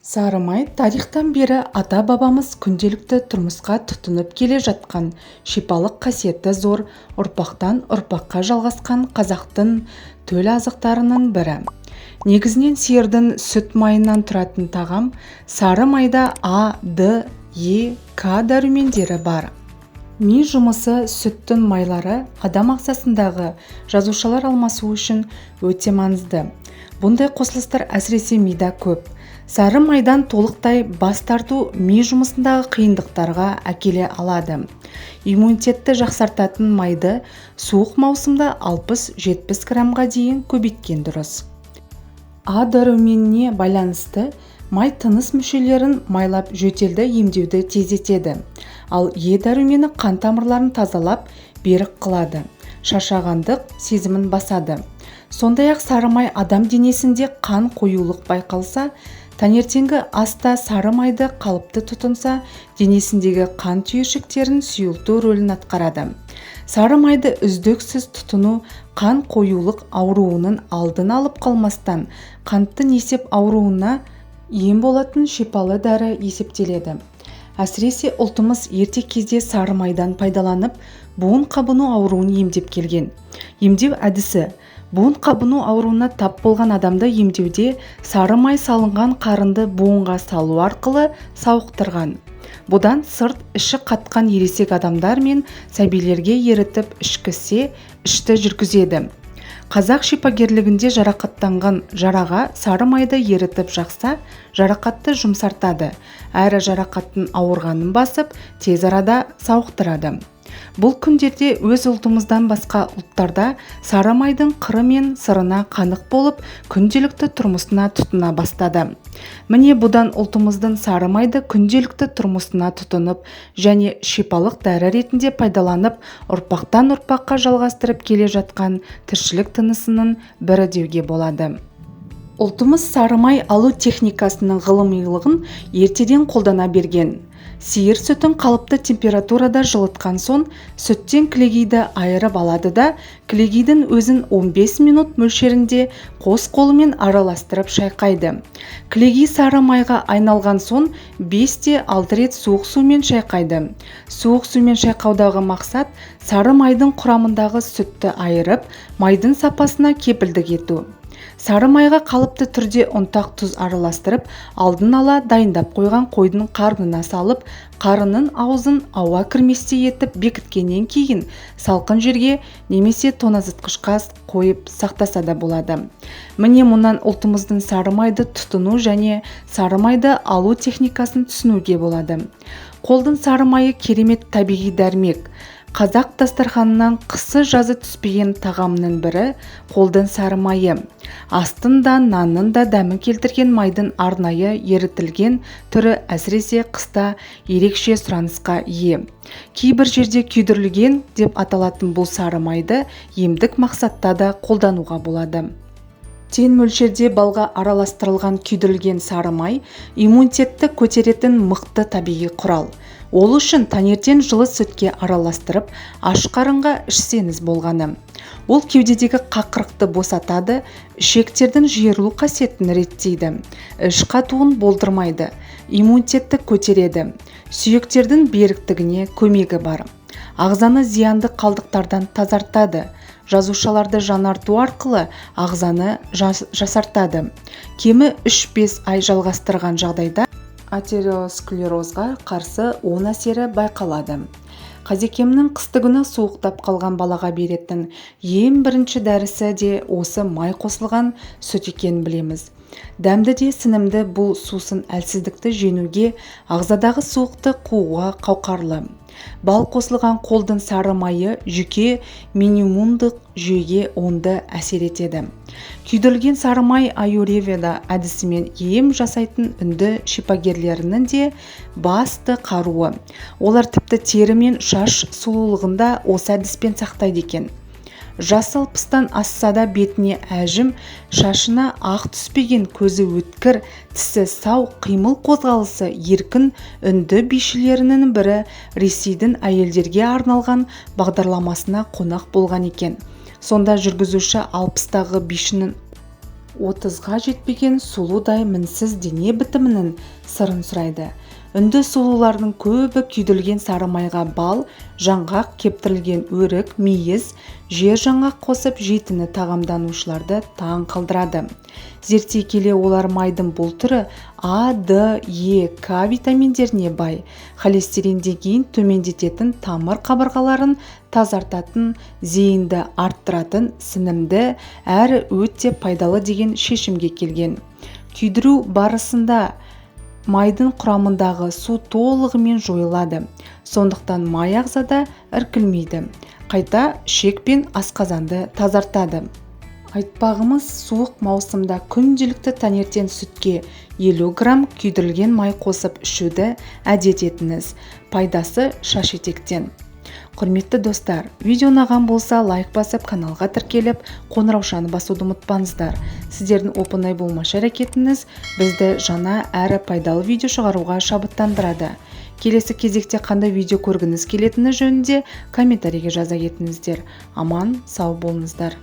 Сары май тарихтан бері ата-бабамыз күнделікті тұрмысқа тұтынып келе жатқан шипалық қасиеті зор, ұрпақтан ұрпаққа жалғасқан қазақтың төл азықтарының бірі. Негізінен сиырдың сүт майынан тұратын тағам. Сары майда А, Д, Е, К дәрумендері бар. Ми жұмысы сүттің майлары адам ағзасындағы жасушалар алмасу үшін өте маңызды. Бұндай қосылыстар әсіресе мида көп. Сары майдан толықтай бас тарту ми жұмысындағы қиындықтарға әкеле алады. Иммунитетті жақсартатын майды суық маусымда 60-70 граммға дейін көбейткен дұрыс. А дәруменіне байланысты май тыныс мүшелерін майлап жөтелді емдеуді тездетеді. Ал Е дәрумені қан тамырларын тазалап, берік қылады, шаршағандық сезімін басады. Сондай-ақ сары май адам денесінде қан қоюлық байқалса, таңертеңгі аста сары майды қалыпты тұтынса, денесіндегі қан түйіршіктерін сұйылту рөлін атқарады. Сары майды үздіксіз тұтыну қан қоюлық ауруының алдын алып қалмастан, қантты несеп ауруына ем болатын шипалы дәрі есептеледі. Әсіресе ұлтымыз ерте кезде сары майдан пайдаланып, буын қабыну ауруын емдеп келген. Емдеу әдісі: буын қабыну ауруына тап болған адамды емдеуде сары май салынған қарынды буынға салу арқылы сауықтырған. Бұдан сырт іші қатқан ересек адамдар мен сәбилерге ерітіп ішкісе, ішті жүргізеді. Қазақ шипагерлігінде жарақаттанған жараға сары майды ерітіп жақса, жарақатты жұмсартады, әрі жарақаттың ауырғанын басып, тез арада сауықтырады. Бұл күндерде өз ұлтымыздан басқа ұлттарда сары майдың қыры мен сырына қанық болып, күнделікті тұрмысына тұтына бастады. Міне бұдан ұлтымыздың сары майды күнделікті тұрмысына тұтынып және шипалық дәрі ретінде пайдаланып, ұрпақтан ұрпаққа жалғастырып келе жатқан тіршілік тынысының бірі деуге болады. Ұлтымыз сары май алу техникасының ғылымилығын ертеден қолдана берген. Сиыр сүтін қалыпты температурада жылытқан соң, сүттен кілегейді айырып алады да, кілегейдің өзін 15 минут мөлшерінде қос қолымен араластырып шайқайды. Кілегей сары майға айналған соң 5-6 рет суық сумен шайқайды. Суық сумен шайқаудағы мақсат сары майдың құрамындағы сүтті айырып, майдың сапасына кепілдік ету. Сары майға қалыпты түрде ұнтақ тұз араластырып, алдын ала дайындап қойған қойдың қарнына салып, қарынның аузын ауа кірместей етіп бекіткеннен кейін салқын жерге немесе тоңазытқышқа қойып сақтаса да болады. Міне мұнан ұлтымыздың сары майды тұтыну және сары майды алу техникасын түсінуге болады. Қолдың сары майы керемет табиғи дәрмек. Қазақ дастарханынан қысы-жазы түспеген тағамның бірі қолдың сары майы. Астың да, нанның да дәмін келтірген майдың арнайы ерітілген түрі әсіресе қыста ерекше сұранысқа ие. Кейбір жерде күйдірілген деп аталатын бұл сары майды емдік мақсатта да қолдануға болады. Тең мөлшерде балға араластырылған күйдірілген сары май иммунитетті көтеретін мықты табиғи құрал. Ол үшін таңертең жылы сүтке араластырып, аш қарынға ішсеңіз болғаны. Ол кеудедегі қақырықты босатады, ішектердің жиырылу қасиетін реттейді, іш қатуын болдырмайды, иммунитетті көтереді, сүйектердің беріктігіне көмегі бар. Ағзаны зиянды қалдықтардан тазартады, жасушаларды жаңарту арқылы ағзаны жасартады. Кемі 3-5 ай жалғастырған жағдайда атеросклерозға қарсы оң әсері байқалады. Қазекемнің қыстыгүні суықтап қалған балаға беретін ең бірінші дәрісі де осы май қосылған сүт екенін білеміз. Дәмді де сінімді бұл сусын әлсіздікті жеңуге, ағзадағы суықты қууға қауқарлы. Бал қосылған қолдың сары майы жүйке иммундық жүйеге оңды әсер етеді. Күйдірілген сары май аюрведа әдісімен ем жасайтын үнді шипагерлерінің де басты қаруы. Олар тіпті тері мен шаш сұлулығында осы әдіспен сақтайды екен. Жасы 60-тан асса да бетіне әжім, шашына ақ түспеген, көзі өткір, тісі сау, қимыл қозғалысы еркін үнді бишілерінің бірі Ресейдің әйелдерге арналған бағдарламасына қонақ болған екен. Сонда жүргізуші 60-тағы бишінің 30-ға жетпеген сұлудай мінсіз дене бітімінің сырын сұрайды. Үнді сұлулардың көбі күйдірілген сары майға бал, жаңғақ, кептірілген өрік, мейіз, жер жаңғақ қосып жейтіні тағамданушыларды таң қалдырады. Зерттей келе олар майдың бұл түрі А, Д, Е, К витаминдеріне бай, холестерин деңгейін төмендететін, тамыр қабырғаларын тазартатын, зейінді арттыратын, сіңімді әрі өте пайдалы деген шешімге келген. Күйдіру барысында майдың құрамындағы су толығымен жойылады, сондықтан май ағзада іркілмейді, қайта ішек пен асқазанды тазартады. Айтпағымыз, суық маусымда күнделікті таңертең сүтке 50 грамм күйдірілген май қосып ішуді әдет етіңіз. Пайдасы шаш етектен. Құрметті достар, видео ұнаған болса лайк басып, каналға тіркеліп, қоңыраушаны басуды ұмытпаңыздар. Сіздердің оп-оңай болмашы әрекетіңіз бізді жаңа әрі пайдалы видео шығаруға шабыттандырады. Келесі кезекте қандай видео көргіңіз келетіні жөнінде комментарийге жаза кетіңіздер. Аман, сау болыңыздар.